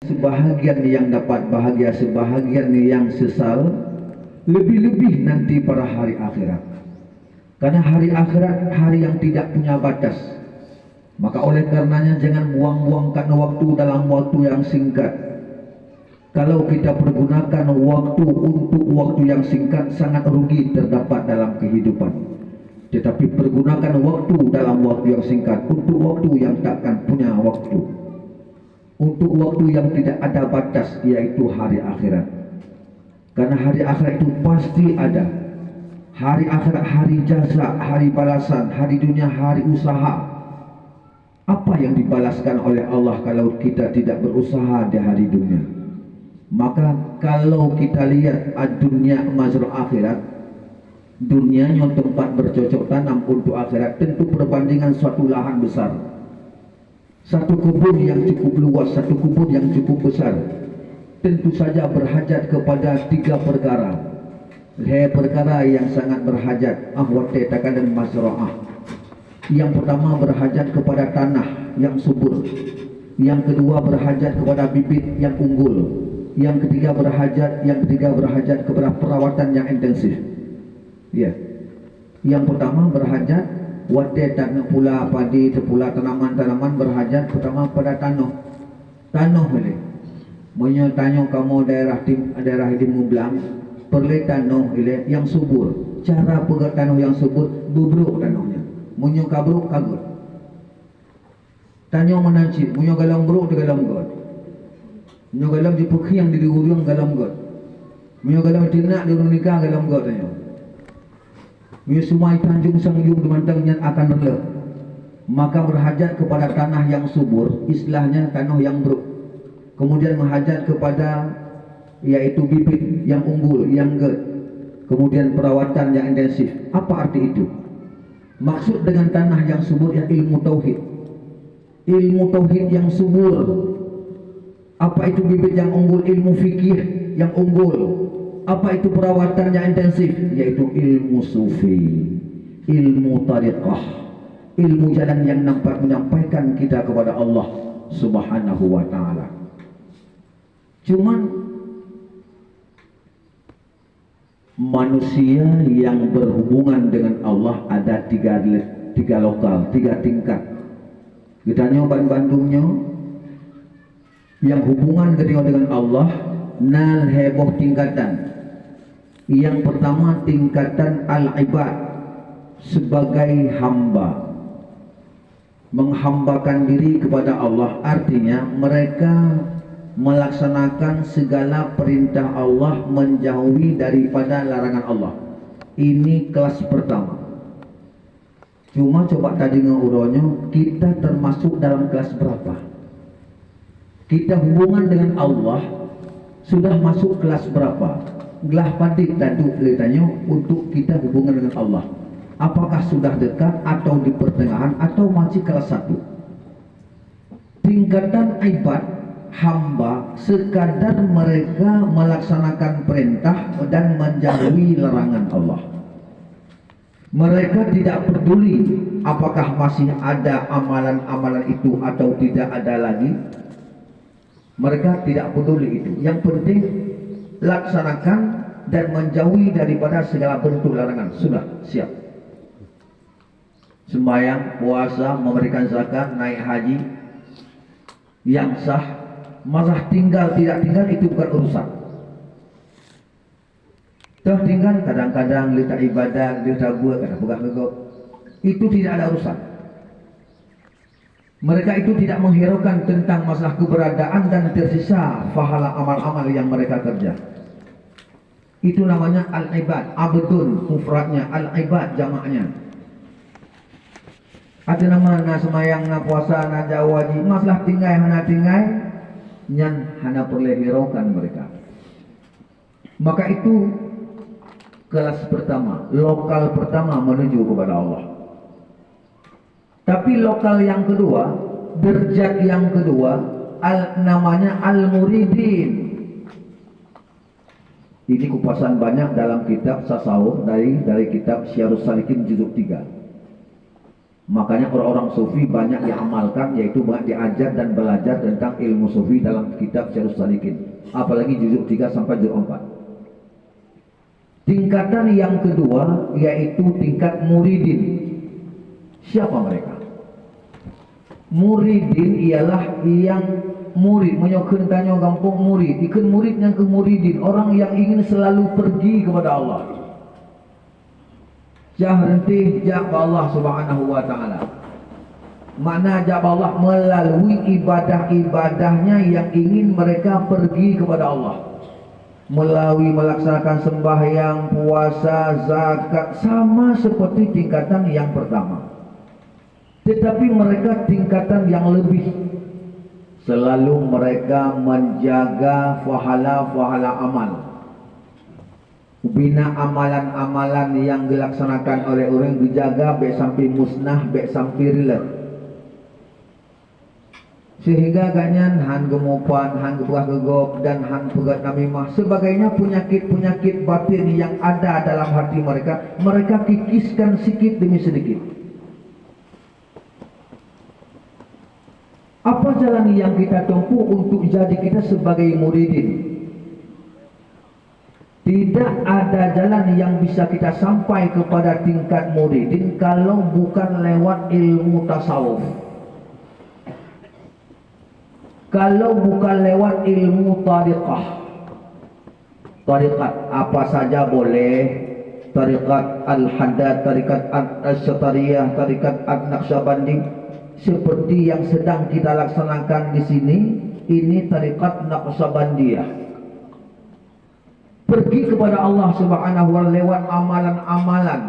sebahagian yang dapat bahagia, sebahagian yang sesal, lebih-lebih nanti pada hari akhirat. Karena hari akhirat hari yang tidak punya batas. Maka oleh karenanya jangan buang-buangkan waktu dalam waktu yang singkat. Kalau kita pergunakan waktu untuk waktu yang singkat, sangat rugi terdapat dalam kehidupan. Tetapi pergunakan waktu dalam waktu yang singkat untuk waktu yang takkan punya waktu, untuk waktu yang tidak ada batas, yaitu hari akhirat. Karena hari akhirat itu pasti ada. Hari akhirat hari jaza, hari balasan. Hari dunia hari usaha. Apa yang dibalaskan oleh Allah kalau kita tidak berusaha di hari dunia? Maka kalau kita lihat dunia mazrul akhirat, dunianya tempat bercocok tanam untuk akhirat, tentu perbandingan suatu lahan besar, satu kebun yang cukup luas, satu kebun yang cukup besar, tentu saja berhajat kepada 3 perkara. Perkara yang sangat berhajat, ahwate takadan mazra'ah. Yang pertama berhajat kepada tanah yang subur. Yang kedua berhajat kepada bibit yang unggul. Yang ketiga berhajat kepada perawatan yang intensif. Ya. Yang pertama berhajat wate tanah pula padi, pula tanaman-tanaman berhajat pertama pada tanah. Tanah boleh. Munyo tanyo kamu daerah hidimu belang, perlu tanah ile yang subur. Cara pegang tanah yang subur, bubruk tanahnya. Munyo kabruk kagut. Tanyo menancip, munyo galang bruk di galang god. Munyo galang di pukhi yang di diurung galang god. Munyo galang tinak di nikah galang god tanyo. Munyo semua tanjung sangyung dimantangnya akan rela. Maka berhajat kepada tanah yang subur, istilahnya tanah yang bruk. Kemudian menghajat kepada yaitu bibit yang unggul, yang ged. Kemudian perawatan yang intensif. Apa arti itu? Maksud dengan tanah yang subur ya ilmu tauhid. Ilmu tauhid yang subur. Apa itu bibit yang unggul? Ilmu fikih yang unggul. Apa itu perawatan yang intensif? Yaitu ilmu sufi, ilmu tariqah, ilmu jalan yang nampak menyampaikan kita kepada Allah Subhanahu wa ta'ala. Cuman manusia yang berhubungan dengan Allah ada tiga lokal, 3 tingkat. Kita nyoba Bandungnya yang hubungan dengan Allah nal heboh tingkatan. Yang pertama tingkatan al-ibad, sebagai hamba, menghambakan diri kepada Allah, artinya mereka melaksanakan segala perintah Allah, menjauhi daripada larangan Allah. Ini kelas pertama. Cuma coba tadi ngeuronyo, kita termasuk dalam kelas berapa? Kita hubungan dengan Allah sudah masuk kelas berapa? Gelah padik tadu ceritanya untuk kita hubungan dengan Allah. Apakah sudah dekat atau di pertengahan atau masih kelas 1? Tingkatan ibad, hamba, sekadar mereka melaksanakan perintah dan menjauhi larangan Allah. Mereka tidak peduli apakah masih ada amalan-amalan itu atau tidak ada lagi. Mereka tidak peduli itu. Yang penting laksanakan dan menjauhi daripada segala bentuk larangan. Sudah siap. Sembahyang, puasa, memberikan zakat, naik haji yang sah. Masalah tinggal tidak tinggal itu bukan urusan. Tinggal kadang-kadang letak ibadah, letak buat, kadang pegang gegok. Itu tidak ada urusan. Mereka itu tidak menghiraukan tentang masalah keberadaan dan tersisa pahala amal-amal yang mereka kerja. Itu namanya al-ibad, abdun mufradnya, al-ibad jamaknya. Ada nama na semayang, na puasa, na jawaji, masalah tinggai, hana tinggai, nyan hana perlu hiraukan mereka. Maka itu kelas pertama, lokal pertama menuju kepada Allah. Tapi lokal yang kedua, derajat yang kedua, namanya al-muridin. Ini kupasan banyak dalam kitab Tasawuf dari kitab Syiarus Salikin juzuk 3. Makanya orang-orang sufi banyak diamalkan, yaitu banyak diajar dan belajar tentang ilmu sufi dalam kitab Syarhus Salikin, apalagi juzuk 3 sampai juzuk 4. Tingkatan yang kedua yaitu tingkat muridin. Siapa mereka? Muridin ialah yang murid, menyokeun tanyo gampung murid, ikan murid yang ke muridin, orang yang ingin selalu pergi kepada Allah. Jahrentih jak Allah Subhanahu wa taala. Mana jak Allah melalui ibadah-ibadahnya yang ingin mereka pergi kepada Allah. Melalui melaksanakan sembahyang, puasa, zakat, sama seperti tingkatan yang pertama. Tetapi mereka tingkatan yang lebih. Selalu mereka menjaga pahala-pahala amal. Bina amalan-amalan yang dilaksanakan oleh orang dijaga baik sampai musnah, baik sampai rilet. Sehingga ganyan han gemupan, han gebah gegop dan han pegat namimah sebagainya, penyakit-penyakit batin yang ada dalam hati mereka kikiskan sedikit demi sedikit. Apa jalan yang kita tempuh untuk jadi kita sebagai muridin? Tidak ada jalan yang bisa kita sampai kepada tingkat muridin kalau bukan lewat ilmu tasawuf. Kalau bukan lewat ilmu tariqah. Tariqat apa saja boleh. Tariqat Al-Haddad, tariqat Al-Syatariyah, tariqat Al-Naqsyabandi, seperti yang sedang kita laksanakan di sini. Ini tariqat Naqsyabandiyah. Pergi kepada Allah Subhanahu wa ta'ala lewat amalan-amalan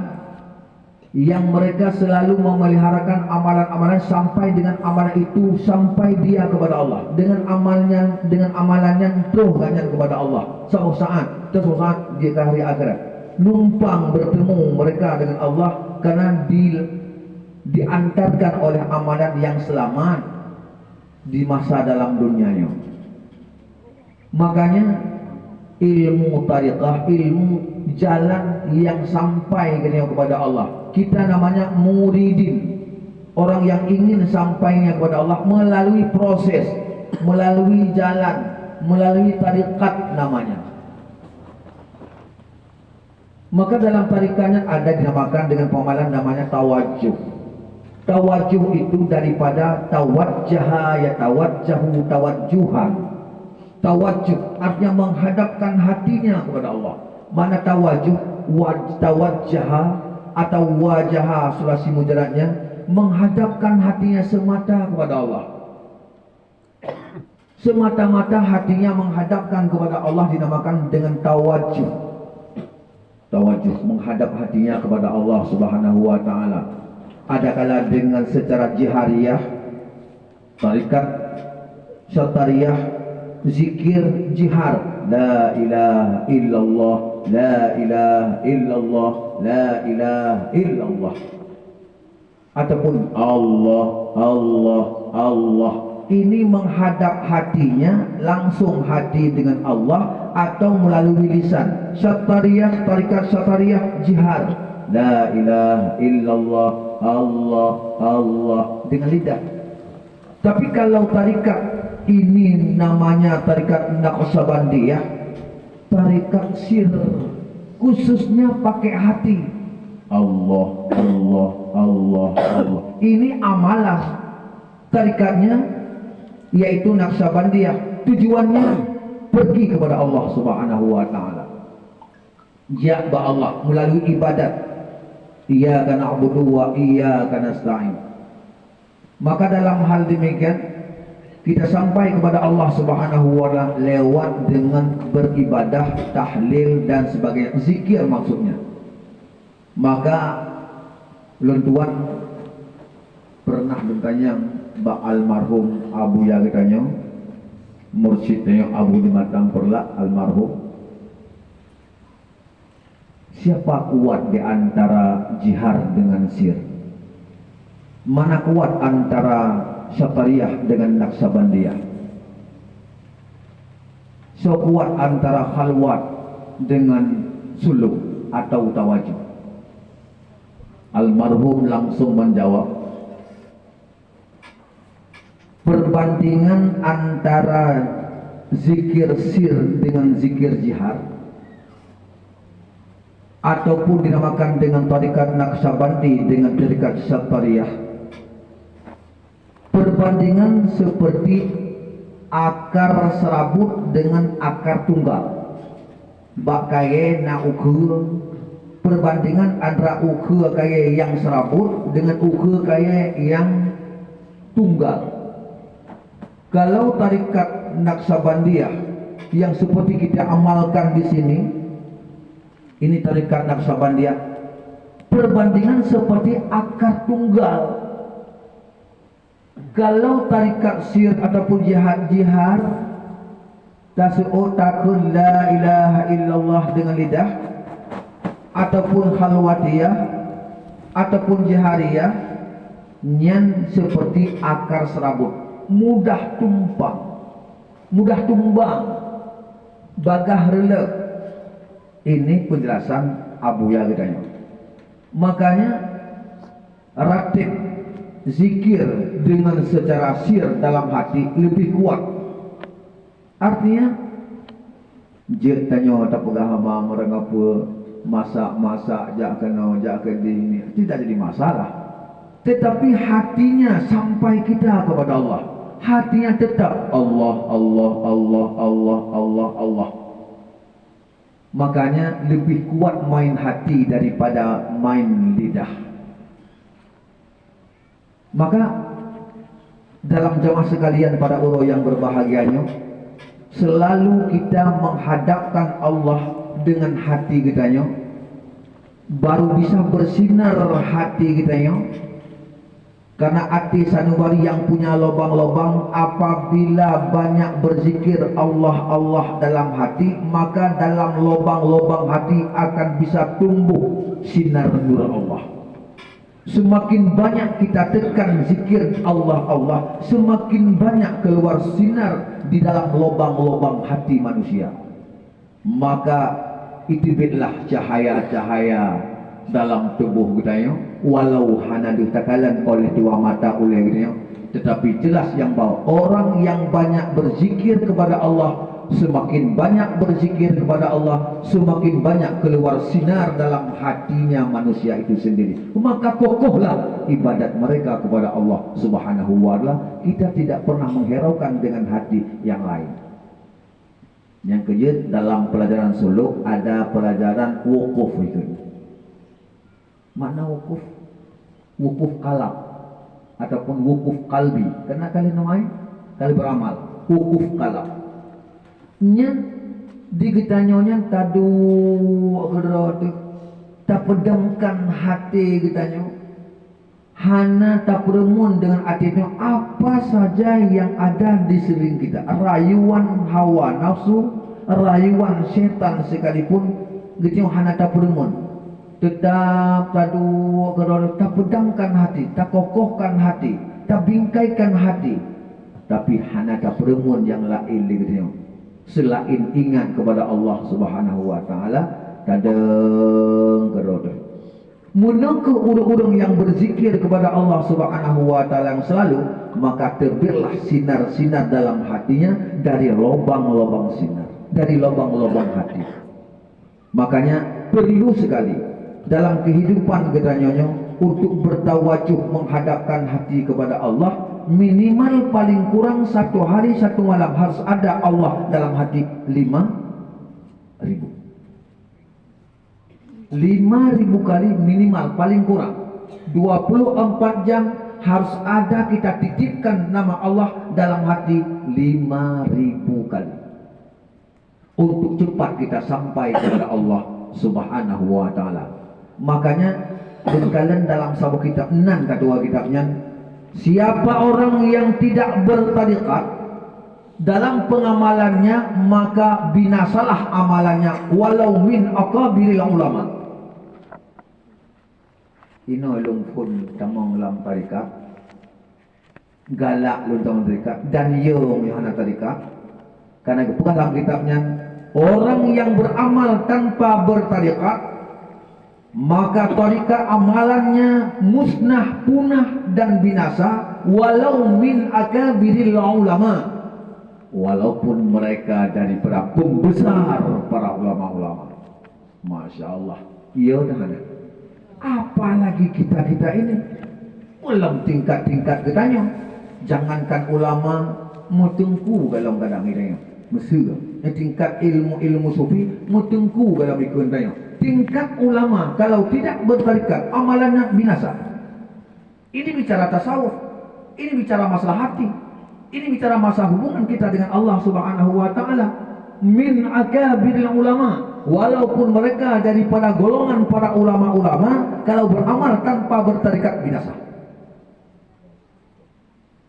yang mereka selalu memeliharakan amalan-amalan sampai dengan amalan itu sampai dia kepada Allah. Dengan amalannya terus ganyan kepada Allah. Suatu saat di hari akhirat numpang bertemu mereka dengan Allah karena diantarkan oleh amalan yang selamat di masa dalam dunianya. Makanya ilmu tariqah, ilmu jalan yang sampai kepada Allah, kita namanya muridin. Orang yang ingin sampainya kepada Allah melalui proses, melalui jalan, melalui tariqat namanya. Maka dalam tarikatnya ada dinamakan dengan pemalan namanya tawajjuh. Tawajjuh itu daripada tawajjaha ya tawajjahu tawajjuhan. Tawajjuh artinya menghadapkan hatinya kepada Allah. Mana tawajjuh, tawajjaha atau wajaha sulasi mujaradnya, menghadapkan hatinya semata kepada Allah. Semata-mata hatinya menghadapkan kepada Allah dinamakan dengan tawajjuh. Tawajjuh menghadap hatinya kepada Allah Subhanahu wa taala. Adakala dengan secara jihariyah, tarikat syatariyah, zikir jihar, la ilaha illallah, la ilaha illallah, la ilaha illallah, ataupun Allah, Allah, Allah. Ini menghadap hatinya, langsung hati dengan Allah, atau melalui lisan. Syatariyah, tarikat syatariyah jihar, la ilaha illallah, Allah, Allah, dengan lidah. Tapi kalau tarikat ini namanya tarikat Naqsyabandiyah, tarikat sir, khususnya pakai hati. Allah, Allah, Allah, Allah. Ini amalah tarikatnya, yaitu Naqsyabandiyah. Tujuannya pergi kepada Allah Subhanahu wa taala. Ya ba Allah melalui ibadat. Iyyaka na'budu wa iyyaka nasta'in. Maka dalam hal demikian kita sampai kepada Allah Subhanahu wa taala lewat dengan beribadah, tahlil dan sebagainya, zikir maksudnya. Maka lentuan pernah bertanya Mbak almarhum Abu ya katanya, mursyidnya Abu di Matang Perla almarhum, siapa kuat di antara jihar dengan sir? Mana kuat antara Syatariyah dengan Naqsyabandiyah? So kuat antara khalwat dengan suluk atau tawajjuh? Almarhum langsung menjawab, perbandingan antara zikir sir dengan zikir jihar, ataupun dinamakan dengan tarikat Naqsabandi dengan tarikat Satariyah. Perbandingan seperti akar serabut dengan akar tunggal. Bak kaya na ukur, perbandingan antara ukur kaya yang serabut dengan ukur kaya yang tunggal. Kalau tarikat Naqsabandiyah yang seperti kita amalkan di sini, ini tarikat Naqsabandiyah, perbandingan seperti akar tunggal. Kalau tarikat sir ataupun jihar takun la ilaha illallah dengan lidah, ataupun khalwatiyah ataupun jihariyah, nyan seperti akar serabut, mudah tumbang, bagah relek. Ini penjelasan Abuya katanya. Makanya ratib zikir dengan secara sir dalam hati lebih kuat. Artinya je tanya tak pegah hama mereng apa masak jak kena jak ke ini tidak jadi masalah. Tetapi hatinya sampai kita kepada Allah. Hatinya tetap Allah Allah Allah Allah Allah Allah. Makanya lebih kuat main hati daripada main lidah. Maka dalam jamaah sekalian pada urus yang berbahagianya, selalu kita menghadapkan Allah dengan hati kitanya, baru bisa bersinar hati kitanya. Karena hati sanubari yang punya lubang-lubang, apabila banyak berzikir Allah Allah dalam hati, maka dalam lubang-lubang hati akan bisa tumbuh sinar nur Allah. Semakin banyak kita tekan zikir Allah Allah, semakin banyak keluar sinar di dalam lubang-lubang hati manusia. Maka itibitlah cahaya-cahaya dalam tubuh kita, walau hanya ditakalan oleh dua mata oleh kita, tetapi jelas yang bahwa orang yang banyak berzikir kepada Allah, semakin banyak berzikir kepada Allah, semakin banyak keluar sinar dalam hatinya manusia itu sendiri. Maka kokohlah ibadat mereka kepada Allah Subhanahu wa ta'ala. Kita tidak pernah menghiraukan dengan hati yang lain. Yang kedua, dalam pelajaran suluk ada pelajaran wukuf itu. Makna wukuf? Wukuf kalab ataupun wukuf kalbi. Karena kalian namanya kali beramal. Wukuf kalab. Nya digetanyonya tadu gerot tak pedamkan hati getanyo. Hana tak peremun dengan hatinya apa saja yang ada di sekeliling kita. Rayuan hawa nafsu, rayuan setan sekalipun getanyo hana tak peremun. Tetap tadu gerot tak pedamkan hati, tak kokohkan hati, tak bingkaikan hati. Tapi hana tak peremun yang lain di getanyo. Selain ingat kepada Allah Subhanahu wa ta'ala, tadeng gerot. Menunggu urang-urang yang berzikir kepada Allah Subhanahu wa ta'ala yang selalu, maka terbitlah sinar-sinar dalam hatinya dari lubang-lubang sinar, dari lubang-lubang hati. Makanya perlu sekali dalam kehidupan gedanyonyo untuk bertawajuh menghadapkan hati kepada Allah. Minimal paling kurang satu hari satu malam harus ada Allah dalam hati 5.000 kali minimal, paling kurang 24 jam harus ada kita titipkan nama Allah dalam hati 5.000 kali untuk cepat kita sampai kepada Allah Subhanahu wa ta'ala. Makanya berkalian dalam sebuah kitab nan kedua kitabnya, siapa orang yang tidak bertarikat dalam pengamalannya, maka binasalah amalannya walau min akabiril ulama. Ino lungkun tamong lam tarikat, galak luntang tarikat, dan yung yohana tarikat. Karena bukan dalam kitabnya, orang yang beramal tanpa bertarikat, maka tarikat amalannya musnah, punah dan binasa, walau min akabiril ulama, walaupun mereka daripada pembesar para ulama-ulama. Masya Allah. Iya dah ada. Apalagi kita ini belum tingkat-tingkat katanya. Jangankan ulama mutengku kalau kadang ini Mesir. Tingkat ilmu sufi mutengku kalau ikut tanya. Tingkat ulama kalau tidak bertarikat amalannya binasa. Ini bicara tasawuf, ini bicara masalah hati, ini bicara masalah hubungan kita dengan Allah Subhanahu wa taala. Min akabiril ulama, walaupun mereka daripada golongan para ulama-ulama, kalau beramal tanpa bertarikat binasa.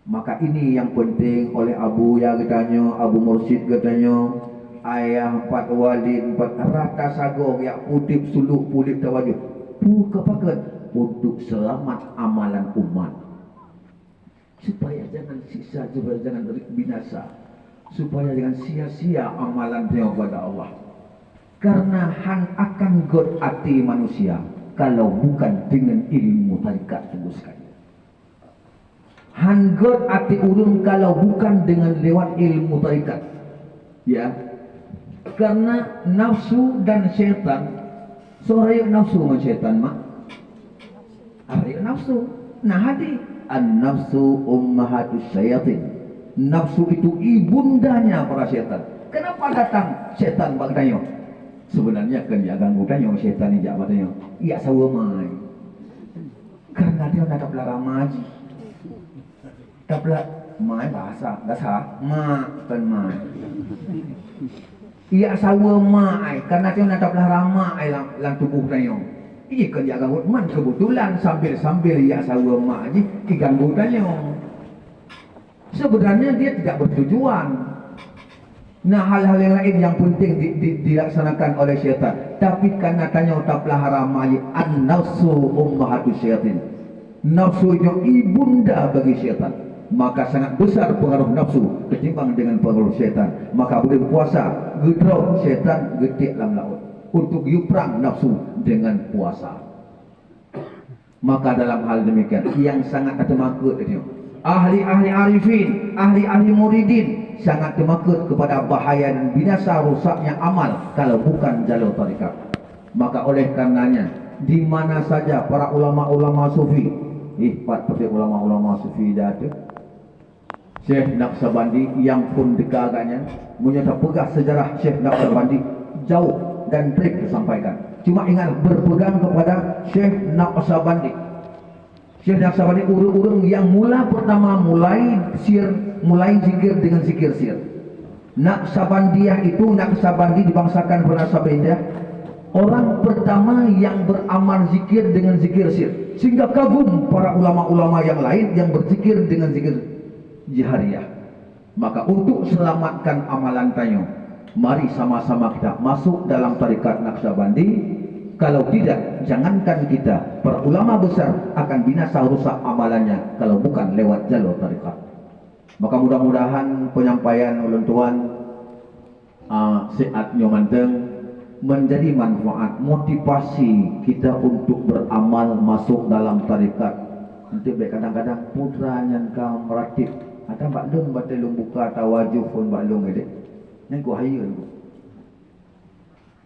Maka ini yang penting oleh Abu ya katanya, Abu Mursyid katanya, ayah 4 walid 4 rata sagong ya putih suluk pulik tawajuh buka paket untuk selamat amalan umat, supaya jangan sisa, supaya jangan binasa, supaya jangan sia-sia amalan dia kepada Allah. Karena han akan god hati manusia kalau bukan dengan ilmu tarikat sungguh sekali. Han god hati urung kalau bukan dengan lewat ilmu tarikat. Ya. Karena nafsu dan syaitan, soraya nafsu sama syaitan mak. Hari nafsu. Nah hadi an-nafsu ummahatus syayatin. Nafsu itu ibundanya para syaitan. Kenapa datang syaitan bagdanya? Sebenarnya kan dia ganggu tanya syaitan ni jak bagdanya. Iya sawa mai. Karena dia nak belara maji. Taplah mai bahasa, dasar mak kan mai. Ia sawa mai karena dia nak belara mai lang tubuh tanya. Iya kan dia ganggu man kebetulan sambil ia sawa mai ni diganggu tanya. Sebenarnya dia tidak bertujuan. Nah hal-hal yang lain yang penting dilaksanakan oleh syaitan. Tapi karena tanya tak pelihara mai an-nafsu ummahatus syaitin. Nafsu itu ibunda bagi syaitan. Maka sangat besar pengaruh nafsu ketimbang dengan pengaruh syaitan. Maka boleh puasa gedraw syaitan getik dalam laut untuk yuprang nafsu dengan puasa. Maka dalam hal demikian yang sangat termakut itu ahli-ahli arifin, ahli-ahli muridin sangat termakut kepada bahaya dan binasa rusaknya amal kalau bukan jalur tarikat. Maka oleh karenanya di mana saja para ulama-ulama sufi, seperti ulama-ulama sufi ada Syekh Naqsabandi yang pun dekat agaknya menyata pegang sejarah Syekh Naqsabandi jauh dan trik disampaikan. Cuma ingat berpegang kepada Syekh Naqsabandi. Syekh Naqsabandi urung-urung yang pertama mulai zikir dengan zikir sir. Naqsabandiyah itu Naqsabandi dibangsakan Naqsabandiyah. Orang pertama yang beramal zikir dengan zikir sir. Sehingga kagum para ulama-ulama yang lain yang berzikir dengan zikir jahriyah. Maka untuk selamatkan amalan tanyo, mari sama-sama kita masuk dalam tarikat Naqsabandi. Kalau tidak, jangankan kita, para ulama besar akan binasa rusak amalannya kalau bukan lewat jalur tarikat. Maka mudah-mudahan penyampaian ulun tuan sehat nyomanteng menjadi manfaat, motivasi kita untuk beramal masuk dalam tarikat. Nanti kadang-kadang putranya kau meratib ada mbak lung batal lung buka tawajuh pun mbak lung gede. Nang ku hayun.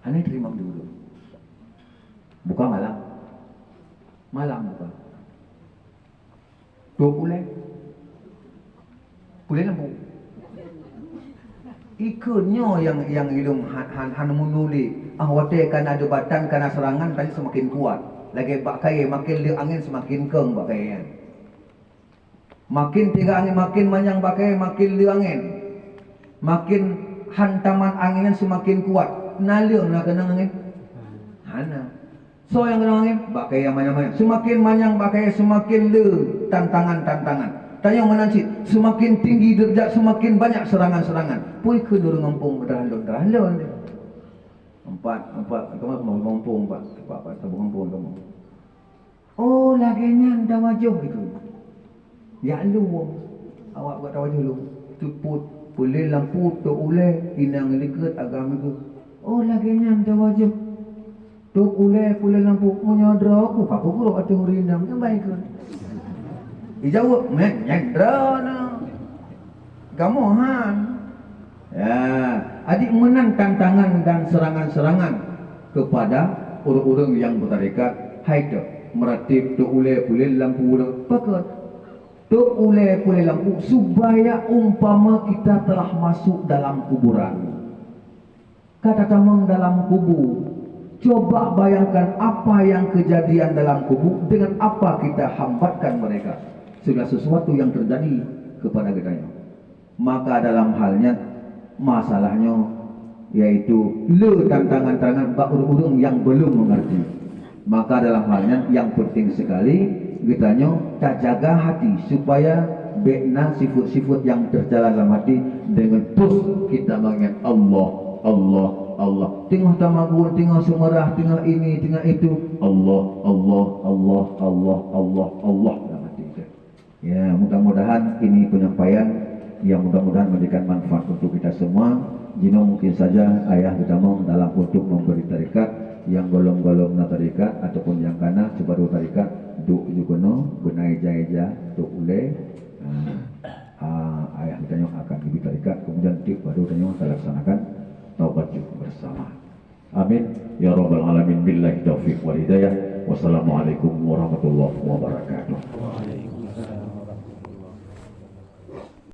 Ane terima dulu. Buka malam. Malam buka. 2 bulan. Bulan lembu. Ikunnya yang hidung han menuli. Wate kan ada batan kana serangan tadi semakin kuat. Lagi pakai makin liuk angin semakin keng pakai. Makin tiga angin makin panjang pakai makin liuk angin. Makin hantaman anginnya semakin kuat. Naliung nak kena angin. Hana. So yang kena angin pakai yang banyak-banyak. Semakin panjang pakai semakin liuk tantangan-tantangan. Tanya menansi semakin tinggi derajat semakin banyak serangan-serangan. Pui ke durung ngampung berhalun-halun. Empat kamu mau ngampung empat tabung ngampung kamu. Oh laginya tawajuh gitu. Ya lu awak buat tawajuh lu. Tuput boleh lampu tu oleh inang liket agama itu. Oh laginya tawajuh. Tu oleh lampu menyodrok aku guru atuh rindang yang baik ke. Dijawab nyekdrana gamohan. Ya, adik menantang tangan dan serangan-serangan kepada orang-orang yang bertarekat. Hai tu meratib tu ule pulih lampu pakat tu ule pulih lampu supaya umpama kita telah masuk dalam kuburan. Kata tamang dalam kubur, coba bayangkan apa yang kejadian dalam kubur dengan apa kita hambatkan mereka. Segala sesuatu yang terjadi kepada kita. Maka dalam halnya masalahnya yaitu le tantangan-tantangan orang-orang yang belum mengerti. Maka dalam halnya yang penting sekali kitanya tak jaga hati supaya bekna sifat-sifat yang terjalan dalam hati dengan terus kita mengingat Allah. Allah, Allah. Tengah tamagun, tengah sumerah, tengah ini, tengah itu. Allah, Allah, Allah, Allah, Allah, Allah. Dalam hati kita. Ya, mudah-mudahan ini penyampaian yang mudah-mudahan memberikan manfaat untuk kita semua. Jika mungkin saja ayah kita mau dalam untuk memberi tarikat yang golong-golong na tarikat ataupun yang kana sebaru tarikat duk juga no benai jaja duk ule. Ayah kita akan diberi tarikat kemudian tip baru kita laksanakan taubat bersama. Amin ya rabbal alamin. Billahi taufiq wal hidayah. Wassalamualaikum warahmatullahi wabarakatuh.